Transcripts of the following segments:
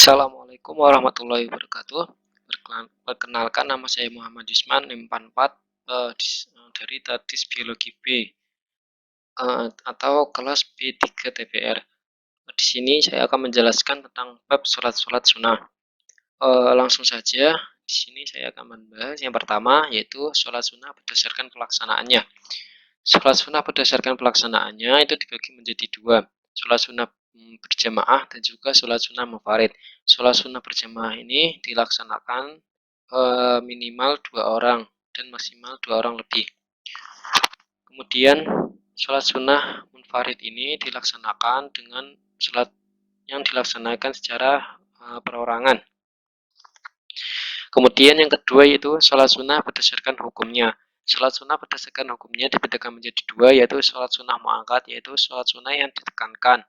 Assalamualaikum warahmatullahi wabarakatuh. Perkenalkan nama saya Muhammad Yusman, NIM 44 dari Tadis Biologi B atau kelas B3 TPR. Di sini saya akan menjelaskan tentang bab sholat-sholat sunnah. Langsung saja, di sini saya akan membahas yang pertama yaitu sholat sunnah berdasarkan pelaksanaannya. Sholat sunnah berdasarkan pelaksanaannya itu dibagi menjadi dua, sholat sunnah berjamaah dan juga sholat sunnah munfarid. Sholat sunnah berjamaah ini dilaksanakan minimal 2 orang dan maksimal 2 orang lebih. Kemudian sholat sunnah munfarid ini dilaksanakan dengan sholat yang dilaksanakan secara perorangan. Kemudian yang kedua yaitu sholat sunnah berdasarkan hukumnya. Sholat sunnah berdasarkan hukumnya dibedakan menjadi dua, yaitu sholat sunnah mu'akkad, yaitu sholat sunnah yang ditekankan.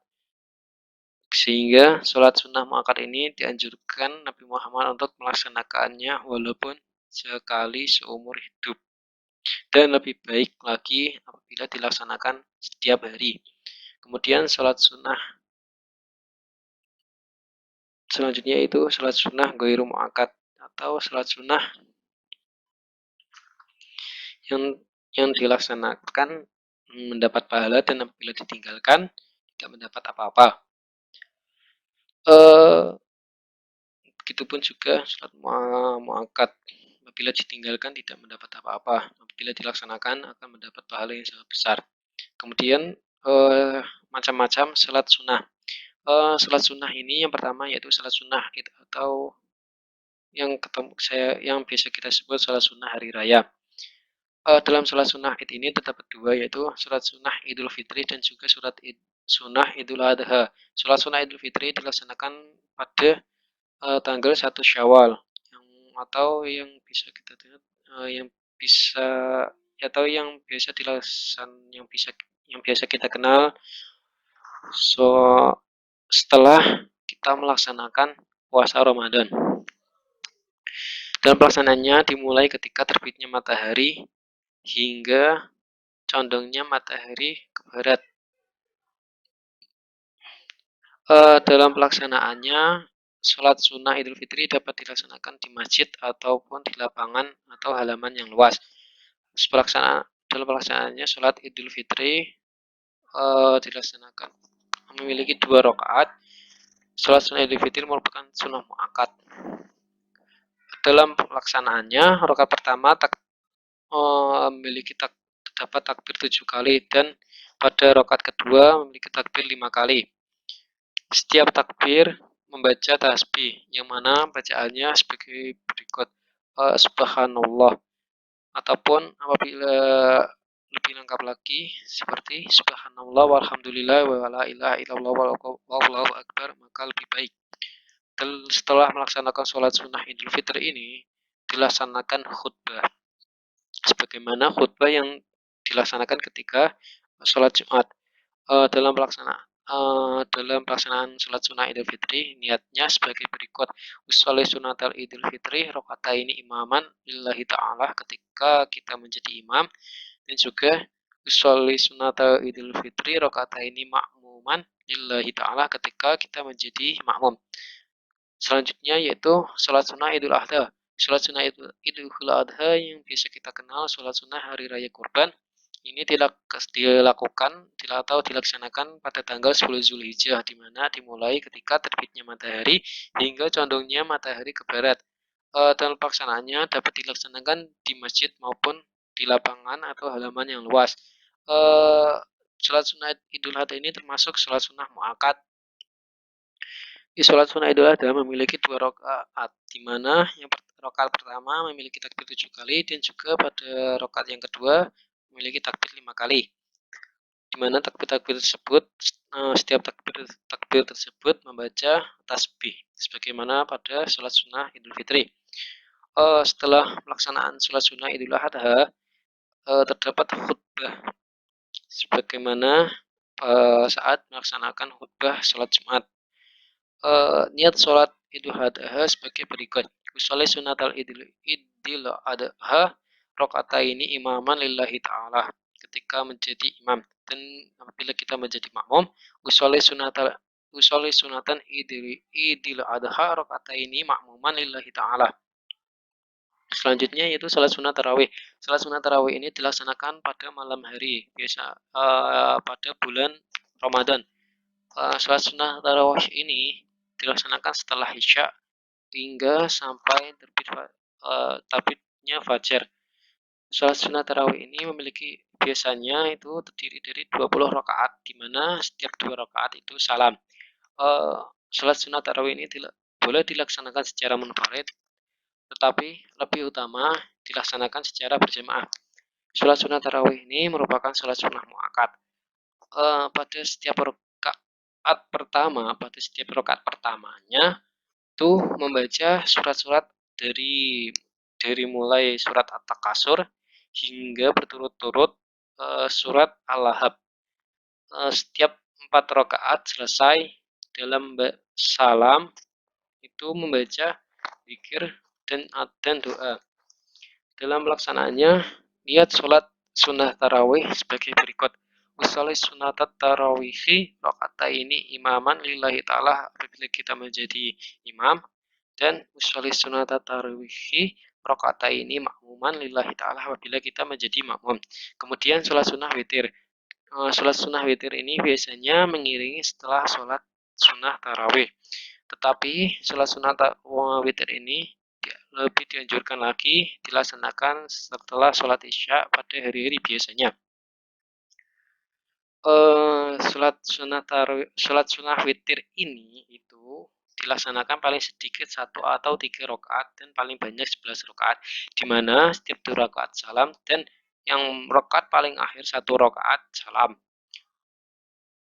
Sehingga sholat sunnah mu'akkad ini dianjurkan Nabi Muhammad untuk melaksanakannya walaupun sekali seumur hidup. Dan lebih baik lagi apabila dilaksanakan setiap hari. Kemudian sholat sunnah selanjutnya yaitu sholat sunnah ghairu mu'akkad atau sholat sunnah yang dilaksanakan mendapat pahala dan apabila ditinggalkan tidak mendapat apa-apa. Begitupun juga sholat mu'akkad, apabila ditinggalkan tidak mendapat apa-apa, apabila dilaksanakan akan mendapat pahala yang sangat besar. Kemudian macam-macam sholat sunnah. Sholat sunnah ini yang pertama yaitu sholat sunnah atau yang biasa kita sebut sholat sunnah hari raya. Dalam sholat sunnah id ini terdapat dua, yaitu sholat sunnah idul fitri dan juga sunnah idul adha. Sholat sunnah idul fitri dilaksanakan pada tanggal 1 Syawal atau yang bisa kita lihat yang bisa atau yang biasa yang biasa kita kenal setelah kita melaksanakan puasa Ramadan. Dan pelaksanaannya dimulai ketika terbitnya matahari hingga condongnya matahari ke barat. Dalam pelaksanaannya, sholat sunnah idul fitri dapat dilaksanakan di masjid ataupun di lapangan atau halaman yang luas. Dalam pelaksanaannya, sholat idul fitri dilaksanakan memiliki 2 rakaat. Sholat sunnah idul fitri merupakan sunnah mu'akkad. Dalam pelaksanaannya, rakaat pertama terdapat takbir 7 kali dan pada rakaat kedua memiliki takbir 5 kali. Setiap takbir membaca tasbih yang mana bacaannya sebagai berikut: subhanallah, ataupun apabila lebih lengkap lagi seperti subhanallah walhamdulillah wa la ilaha illallah wallahu akbar, maka lebih baik. Dan setelah melaksanakan sholat sunnah idul fitri ini dilaksanakan khutbah sebagaimana khutbah yang dilaksanakan ketika sholat Jumat. Dalam pelaksanaan sholat sunnah idul fitri, niatnya sebagai berikut: usolli sunatal idul fitri rokataini imaman lillahi ta'ala, ketika kita menjadi imam, dan juga usolli sunatal idul fitri rokataini ma'muman lillahi ta'ala, ketika kita menjadi makmum. Selanjutnya yaitu sholat sunnah idul adha. Sholat sunnah idul adha yang biasa kita kenal sholat sunnah hari raya kurban ini dilakukan atau dilaksanakan pada tanggal 10 Zulhijjah, di mana dimulai ketika terbitnya matahari hingga condongnya matahari ke barat. Dan pelaksanaannya dapat dilaksanakan di masjid maupun di lapangan atau halaman yang luas. Sholat sunnah idul adha ini termasuk sholat sunnah mu'akkad. Sholat sunnah idul adha memiliki 2 rakaat, di mana yang rakaat pertama memiliki takbir 7 kali dan juga pada rakaat yang kedua memiliki takbir 5 kali. Di mana takbir-takbir tersebut setiap takbir tersebut membaca tasbih sebagaimana pada sholat sunnah idul fitri. Setelah pelaksanaan sholat sunnah idul adha terdapat khutbah sebagaimana saat melaksanakan khutbah sholat Jumat. Niat sholat idul adha sebagai berikut: usolli sunatal idul adha rakaataini imaman lillahi ta'ala, ketika menjadi imam, dan apabila kita menjadi makmum usolli usolli sunatan idil adha rakaataini makmuman lillahi ta'ala. Selanjutnya yaitu salat sunat tarawih. Salat sunat tarawih ini dilaksanakan pada malam hari, pada bulan Ramadan. Salat sunat tarawih ini dilaksanakan setelah Isya hingga sampai terbitnya fajar. Salat sunat tarawih ini memiliki biasanya itu terdiri dari 20 rakaat, di mana setiap 2 rakaat itu salam. Salat sunat tarawih ini boleh dilaksanakan secara munfarid, tetapi lebih utama dilaksanakan secara berjamaah. Salat sunat tarawih ini merupakan salat sunnah muakkad. Pada setiap rakaat pertamanya itu membaca surat-surat dari mulai surat At-Takasur hingga berturut-turut surat Al-Lahab. Setiap 4 rakaat selesai dalam salam itu membaca zikir dan doa. Dalam pelaksanaannya, niat sholat sunnah tarawih sebagai berikut. Usolli sunatat tarawihi ini imaman lillahi ta'ala apabila kita menjadi imam, dan usolli sunatat tarawihi ini makmuman lillahi ta'ala apabila kita menjadi makmum. Kemudian sholat sunnah witir. Sholat sunnah witir ini biasanya mengiringi setelah sholat sunnah tarawih. Tetapi sholat sunnah witir ini lebih dianjurkan lagi dilaksanakan setelah sholat isya pada hari-hari biasanya. Sholat sunnah witir ini itu dilaksanakan paling sedikit 1 atau 3 rakaat dan paling banyak 11 rakaat, di mana setiap 2 rakaat salam dan yang rakaat paling akhir 1 rakaat salam.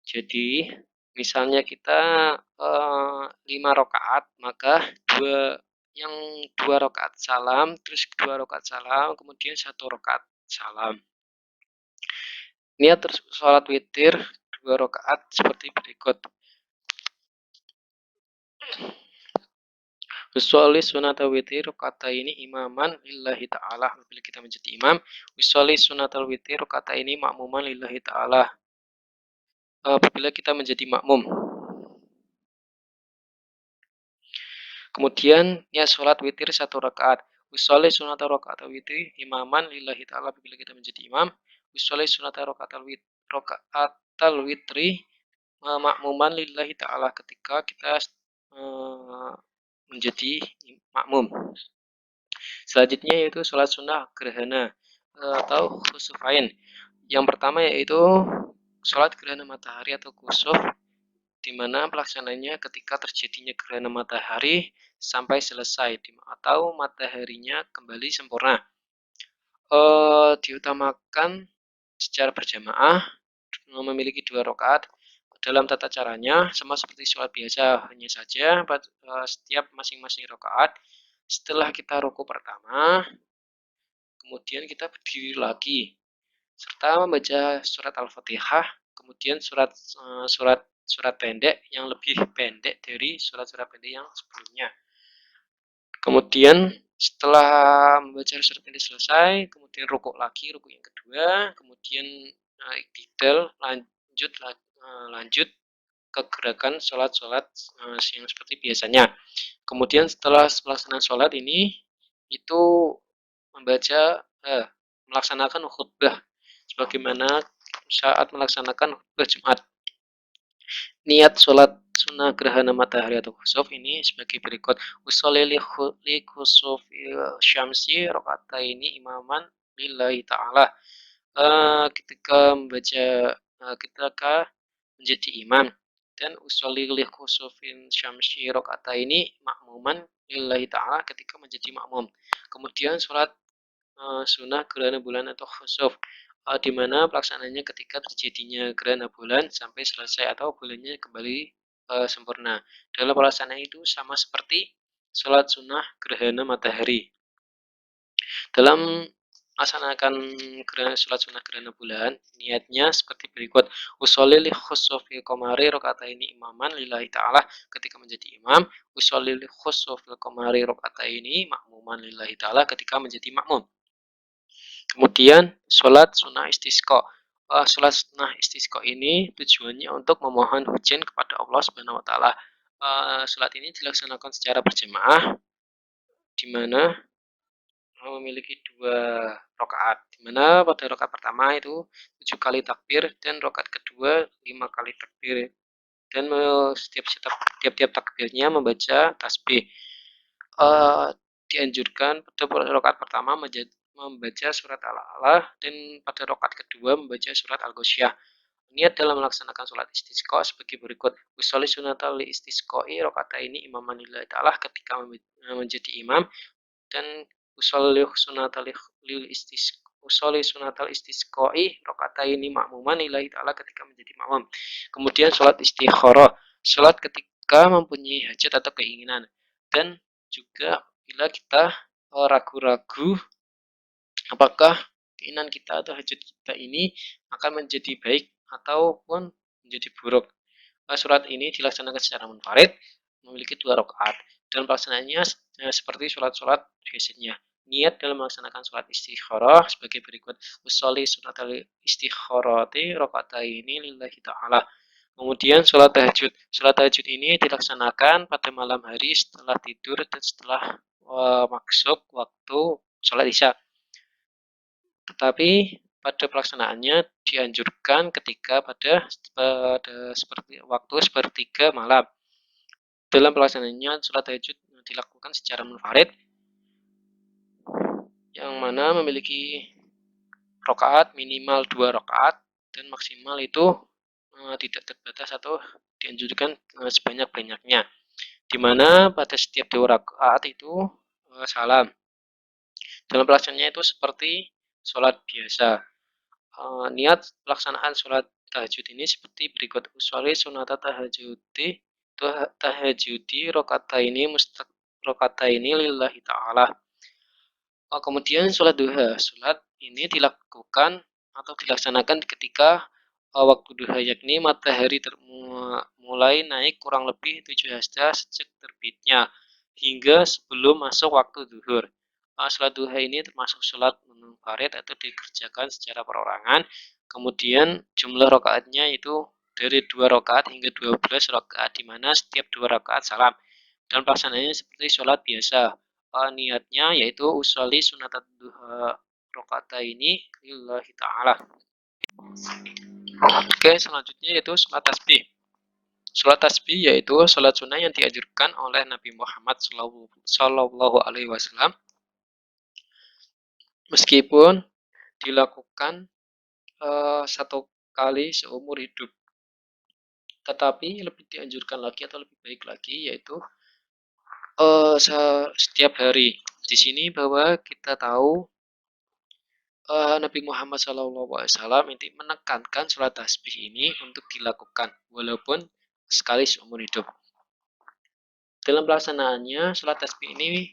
Jadi misalnya kita 5 rakaat, maka yang 2 rakaat salam, terus 2 rakaat salam, kemudian 1 rakaat salam. Niat terus sholat witir 2 rakaat seperti berikut. Usolli sunatal witir ini imaman lillahi ta'ala apabila kita menjadi imam. Usolli sunatal witir ini makmuman lillahi ta'ala apabila kita menjadi makmum. Kemudian ya sholat witir 1 rakaat. Usolli sunatal rakaat witir imaman lillahi ta'ala apabila kita menjadi imam. Usolli sunatal rakaat witri makmuman lillahi ta'ala ketika kita menjadi makmum. Selanjutnya yaitu sholat sunnah gerhana atau khusufain. Yang pertama yaitu sholat gerhana matahari atau khusuf, di mana pelaksananya ketika terjadinya gerhana matahari sampai selesai atau mataharinya kembali sempurna. Diutamakan secara berjamaah, memiliki 2 rakaat. Dalam tata caranya sama seperti sholat biasa, hanya saja setiap masing-masing rakaat setelah kita ruku pertama, kemudian kita berdiri lagi serta membaca surat Al-Fatihah, kemudian surat pendek yang lebih pendek dari surat-surat pendek yang sebelumnya. Kemudian setelah membaca surat pendek selesai, kemudian rukuk lagi, rukuk yang kedua, kemudian iktidal, lanjut ke gerakan sholat yang seperti biasanya. Kemudian setelah pelaksanaan sholat ini itu melaksanakan khutbah sebagaimana saat melaksanakan khutbah Jumat. Niat sholat sunnah gerhana matahari atau khusuf ini sebagai berikut. Usolli li khusufi syamsi ini imaman lillahi ta'ala. Ketika menjadi imam, dan usolli li khusufin syamsi ini makmuman lillahi ta'ala ketika menjadi makmum. Kemudian sholat sunnah gerhana bulan atau khusuf, di mana pelaksanaannya ketika terjadinya gerhana bulan sampai selesai atau bulannya kembali sempurna. Dalam pelaksanaan itu sama seperti sholat sunnah gerhana matahari. Dalam melaksanakan sholat sunnah gerhana bulan, niatnya seperti berikut. Usolli li khusufil qamari ini imaman lillahi ta'ala ketika menjadi imam. Usolli li khusufil qamari ini makmuman lillahi ta'ala ketika menjadi makmum. Kemudian sholat sunnah istisqa. Sholat sunnah istisqa ini tujuannya untuk memohon hujan kepada Allah Subhanahu wa taala. Sholat ini dilaksanakan secara berjamaah di mana memiliki 2 rakaat, di mana pada rakaat pertama itu 7 kali takbir dan rakaat kedua 5 kali takbir dan tiap-tiap takbirnya membaca tasbih. Eee, Dianjurkan pada rakaat pertama membaca surat Al-A'la dan pada rakaat kedua membaca surat Al-Ghasyiyah. Niat dalam melaksanakan sholat istisqa sebagai berikut. Usolli sunatal li istisqai rakaataini imaman lillahi ta'ala ketika menjadi imam dan usolli sunatal lil istisqa usolli sunatal istisqai rakaataini ma'muman lillahi ta'ala ketika menjadi makmum. Kemudian sholat istikharah, sholat ketika mempunyai hajat atau keinginan. Dan juga bila kita ragu-ragu apakah keinginan kita atau hajat kita ini akan menjadi baik ataupun menjadi buruk. Surat ini dilaksanakan secara munfarid, memiliki 2 rakaat dan pelaksanaannya seperti sholat-sholat biasanya. Niat dalam melaksanakan sholat istikharah sebagai berikut. Usolli sunatal istikharati rakaataini lillahi ta'ala. Kemudian sholat tahajud. Sholat tahajud ini dilaksanakan pada malam hari setelah tidur dan setelah masuk waktu sholat isya. Tetapi pada pelaksanaannya dianjurkan ketika pada seperti waktu sepertiga malam. Dalam pelaksanaannya sholat tahajud dilakukan secara munfarid yang mana memiliki rakaat minimal 2 rakaat dan maksimal itu tidak terbatas atau dianjurkan sebanyak-banyaknya. Di mana pada setiap 2 rakaat itu salam. Dalam pelaksanaannya itu seperti sholat biasa. Niat pelaksanaan sholat tahajud ini seperti berikut. Usolli sunata tahajudi rokataini lillahi ta'ala. Kemudian sholat duha. Sholat ini dilakukan atau dilaksanakan ketika waktu duha, yakni matahari mulai naik kurang lebih 7 hasta sejak terbitnya hingga sebelum masuk waktu zuhur. Sholat duha ini termasuk sholat munfarid atau dikerjakan secara perorangan. Kemudian jumlah rakaatnya itu dari 2 rakaat hingga 12 rakaat, di mana setiap 2 rakaat salam. Dan pelaksanaannya seperti sholat biasa. Niatnya yaitu usolli sunat duha rakaataini lillahi ta'ala. Oke, selanjutnya yaitu sholat tasbih. Sholat tasbih yaitu sholat sunnah yang dianjurkan oleh Nabi Muhammad Sallallahu Alaihi Wasallam, meskipun dilakukan 1 kali seumur hidup. Tetapi lebih dianjurkan lagi atau lebih baik lagi yaitu setiap hari. Di sini bahwa kita tahu Nabi Muhammad SAW ini menekankan sholat tasbih ini untuk dilakukan walaupun sekali seumur hidup. Dalam pelaksanaannya, sholat tasbih ini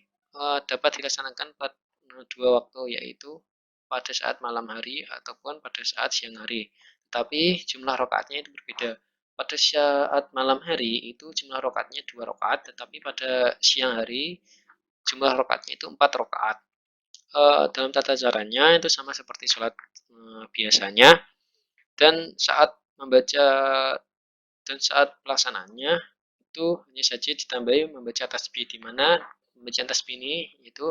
dapat dilaksanakan pada 2 waktu, yaitu pada saat malam hari ataupun pada saat siang hari. Tapi jumlah rakaatnya itu berbeda. Pada saat malam hari itu jumlah rakaatnya 2 rakaat, tetapi pada siang hari jumlah rakaatnya itu 4 rakaat. Dalam tata caranya itu sama seperti sholat biasanya, dan saat membaca dan saat pelaksanaannya itu hanya saja ditambahi membaca tasbih, di mana pembacaan tasbih ini itu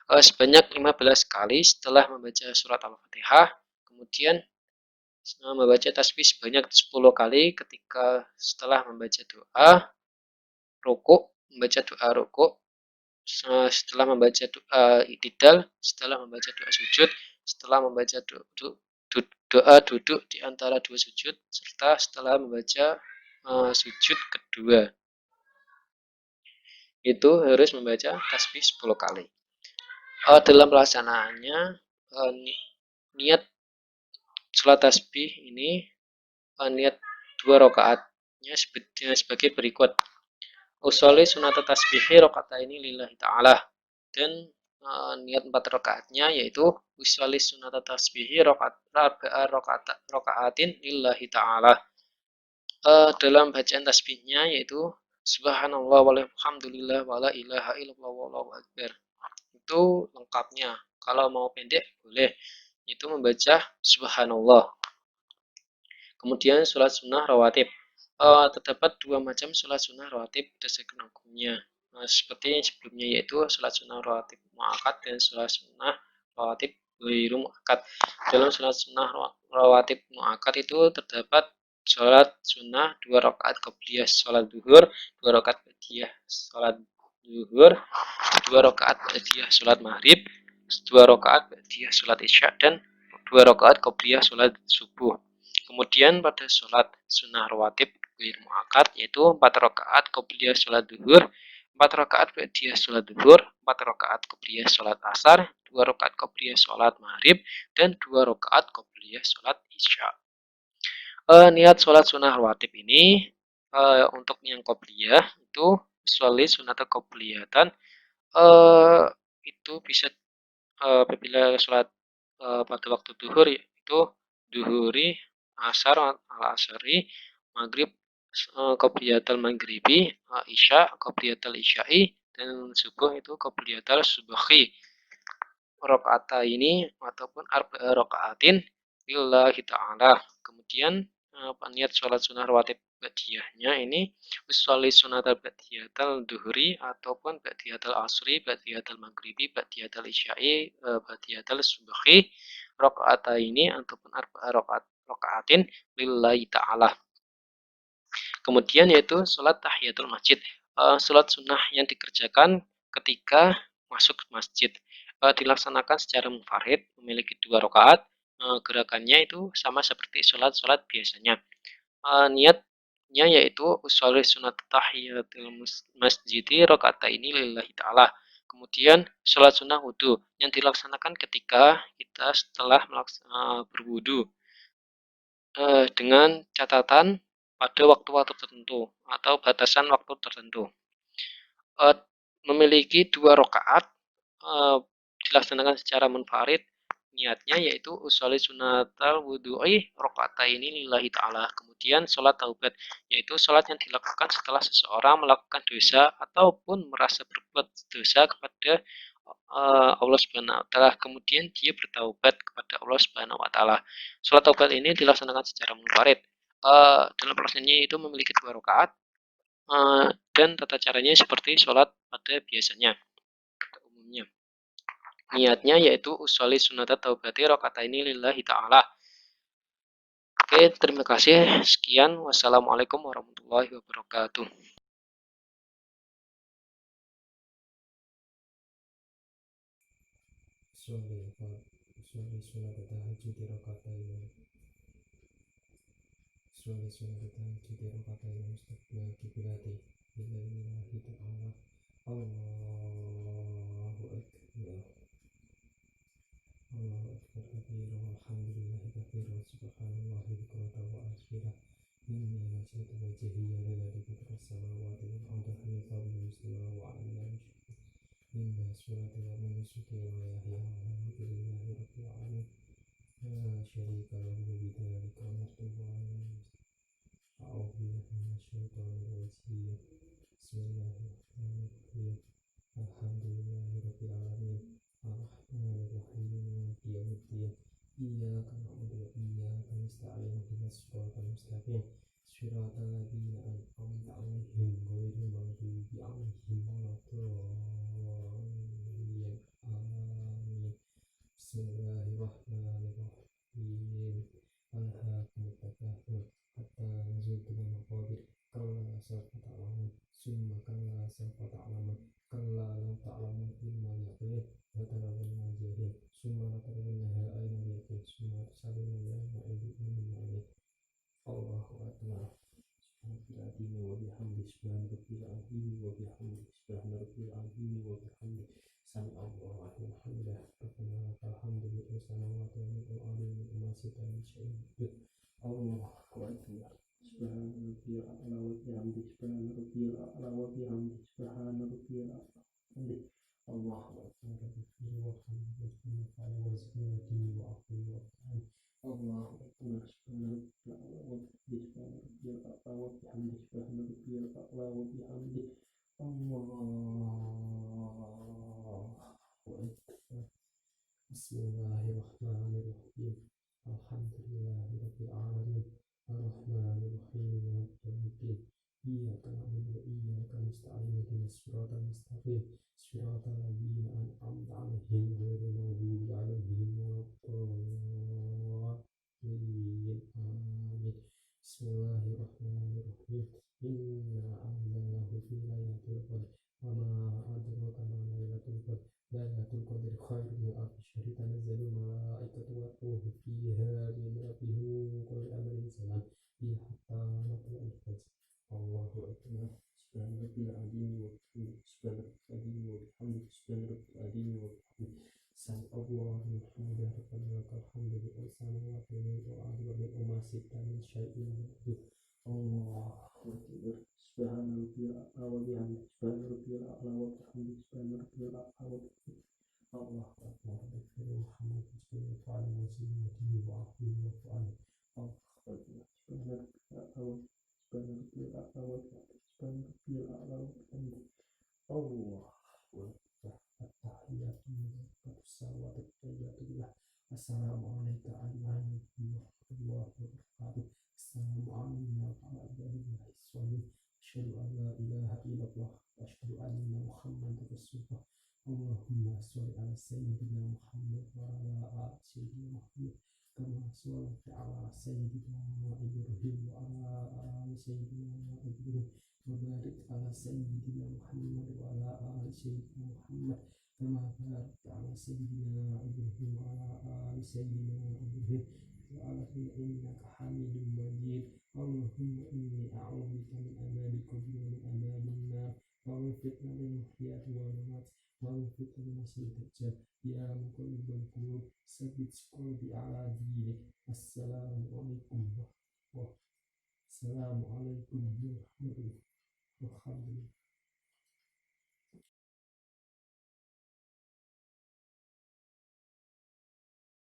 sebanyak 15 kali setelah membaca surat Al-Fatihah, kemudian membaca tasbih sebanyak 10 kali ketika setelah membaca doa rukuk, membaca doa rukuk, setelah membaca doa i'tidal, setelah membaca doa sujud, setelah membaca doa duduk di antara 2 sujud, serta setelah membaca sujud kedua. Itu harus membaca tasbih 10 kali. Dalam pelaksanaannya, niat sholat tasbih ini niat 2 rakaatnya sebagai berikut. Usolli sunata tasbihi rakaataini lillahi ta'ala. Dan niat 4 rakaatnya yaitu usolli sunata tasbihi rakaatin lillahi ta'ala. Dalam bacaan tasbihnya yaitu subhanallah walhamdulillah wala ilaha illallah wallahu akbar. Itu lengkapnya. Kalau mau pendek boleh, itu membaca subhanallah. Kemudian sholat sunnah rawatib. Terdapat dua macam sholat sunnah rawatib berdasarkan hukumnya. Seperti yang sebelumnya yaitu sholat sunnah rawatib muakkad dan sholat sunnah rawatib ghairu muakkad. Dalam sholat sunnah rawatib muakkad itu terdapat sholat sunnah 2 rakaat qobliyah sholat duhur, 2 rakaat ba'diyah sholat duhur, 2 rakaat ba'diyah sholat maghrib, 2 rakaat ba'diyah sholat isya, dan 2 rakaat qobliyah sholat subuh. Kemudian pada sholat sunnah rawatib ghairu muakkad yaitu 4 rakaat qobliyah sholat duhur, 4 rakaat ba'diyah sholat duhur, 4 rakaat qobliyah sholat asar, 2 rakaat qobliyah sholat maghrib, dan 2 rakaat qobliyah sholat isya. Niat sholat sunnah rawatib ini untuk yang qobliyah itu sholli sunata qobliyatan itu bisa apabila sholat pada waktu duhur yaitu duhuri, asar, al asari, maghrib qobliyatal maghribi, isya qobliyatal isya'i, dan subuh itu qobliyatal subuhi. Rakaat ini ataupun arba'a rakaatin lillahi ta'ala. Kemudian niat sholat sunnah rawatib ba'diyahnya ini usolli sunatal ba'diyatal duhri ataupun ba'diyatal asri, ba'diyatal maghribi, ba'diyatal isya'i, ba'diyatal subhi, rakaat ini ataupun arba'a rakaatin lillahi ta'ala. Kemudian yaitu sholat tahiyatul masjid. Sholat sunnah yang dikerjakan ketika masuk masjid. Dilaksanakan secara munfarid, memiliki 2 rakaat. Gerakannya itu sama seperti sholat-sholat biasanya. Niatnya yaitu usolli sunat tahiyatul masjidi ini lillahi ta'ala. Kemudian sholat sunnah wudhu yang dilaksanakan ketika kita setelah berwudhu dengan catatan pada waktu-waktu tertentu atau batasan waktu tertentu. Memiliki 2 rakaat dilaksanakan secara munfarid. Niatnya yaitu usolli sunatal wudu'i ini lillahi ta'ala. Kemudian sholat taubat yaitu sholat yang dilakukan setelah seseorang melakukan dosa ataupun merasa berbuat dosa kepada Allah Subhanahu wa taala, kemudian dia bertaubat kepada Allah Subhanahu wa taala. Sholat taubat ini dilaksanakan secara munfarid. Dalam prosesnya itu memiliki 2 rakaat dan tata caranya seperti sholat pada biasanya pada umumnya. Niatnya yaitu usolli sunata taubati ini lillahi ta'ala. Oke, terima kasih. Sekian. Wassalamualaikum warahmatullahi wabarakatuh. Suara suara tahajud rakaat mustaqbil kiblati lillahi ta'ala. Allahu akbar. Allahu akbar kabira walhamdulillahi katsira subhanallahi bukratan wa asira. Inni wajhatu wajhiya lillazi fatara samawati wal ardi hanifan muslima wa ana musyrik. Inna salati wa nusuki wa mahyaya wa mamati lillahi rabbil alamin. La syarika lahu wa bidzalika umirtu wa ana أعوذ بالله من الشيطان الرجيم. بسم الله الرحمن الرحيم. الحمد لله رب العالمين الرحمن الرحيم مالك يوم الدين إياك نعبد وإياك نستعين اهدنا الصراط المستقيم صراط الذين أنعمت عليهم غير المغضوب عليهم ولا الضالين آمين. بسم الله الرحمن الرحيم. ألهاكم التكاثر حتى زرتم المقابر كلا سوف تعلمون ثم كلا سوف تعلمون كلا لو تعلمون علم اليقين لترون الجحيم ثم لترونها عين اليقين ثم تسألون يومئذ عن النعيم. الله أكبر. سبحان ربي العظيم وبحمده سبحان ربي العظيم وبحمده سبحان ربي العظيم وبحمده سمع الله لمن حمده ربنا لك الحمد ملء السماوات وملء الأرض وملء ما شئت من شيء بعد. الله أكبر. سبحان ربي الأعلى وبحمده سبحان ربي الأعلى وبحمده سبحان ربي الأعلى. الله أكبر كثير والحمد لله على وزن ودين وعقل وفهم. الله أكبر. سبحان ربي الأعلى وبحمده سبحان ربي الأعلى وبحمده سبحان ربي الأعلى وبحمده. الله أكبر. بسم الله الرحمن الرحيم. الحمد لله رب العالمين الرحمن الرحيم مالك يوم الدين إياك نعبد وإياك نستعين اهدنا الصراط المستقيم صراط الذين أنعمت عليهم غير المغضوب عليهم ولا الضالين آمين بسم الله الرحمن الرحيم إنا أنزلناه في ليلة القدر وما أدراك ما ليلة القدر ليلة القدر خير من ألف شهر تنزل الملائكة والروح فيها بإذن ربهم كل أمر سلام هي حتى مطلع الفجر الله أكبر سبحان ربي العظيم وبحمده سبحان ربي العظيم وبحمده سبحان ربي العظيم وبحمده سبح الله الحمد ربنا لك الحمد بالسماوات والأرض وما شئت من شيء بعد الله أكبر سبحان ربي الأعلى وبحمده سبحان ربي الأعلى وبحمده سبحان ربي الأعلى وبحمده الله أكبر بكر محمد صلى الله عليه وسلم وعافيه وفعله الله أكبر سبحان ربي الأعلى سبحان ربي الأعلى وبحمده سبحان ربي الأعلى وبحمده الله أكبر التحيات المباركة الصلوات الطيبات لله السلام عليك أيها النبي ورحمة الله وبركاته السلام علينا وعلى عباد الله الصالحين أشهد أن لا إله إلا الله وأشهد أن محمدا رسول الله اللهم صل على سيدنا محمد وعلى آل سيدنا محمد كما صليت على سيدنا إبراهيم وعلى آل سيدنا إبراهيم وبارك على سيدنا محمد وعلى آل سيدنا محمد كما باركت على سيدنا إبراهيم وعلى آل سيدنا إبراهيم في العالمين إنك حميد مجيد اللهم إني أعوذ بك من عذاب القبر ومن عذاب النار ومن فتنة المحيا والممات ومن فتنة المسيح الدجال يا مقلب القلوب ثبت قلبي على دينك السلام عليكم ورحمة الله السلام عليكم ورحمة الله الحمد لله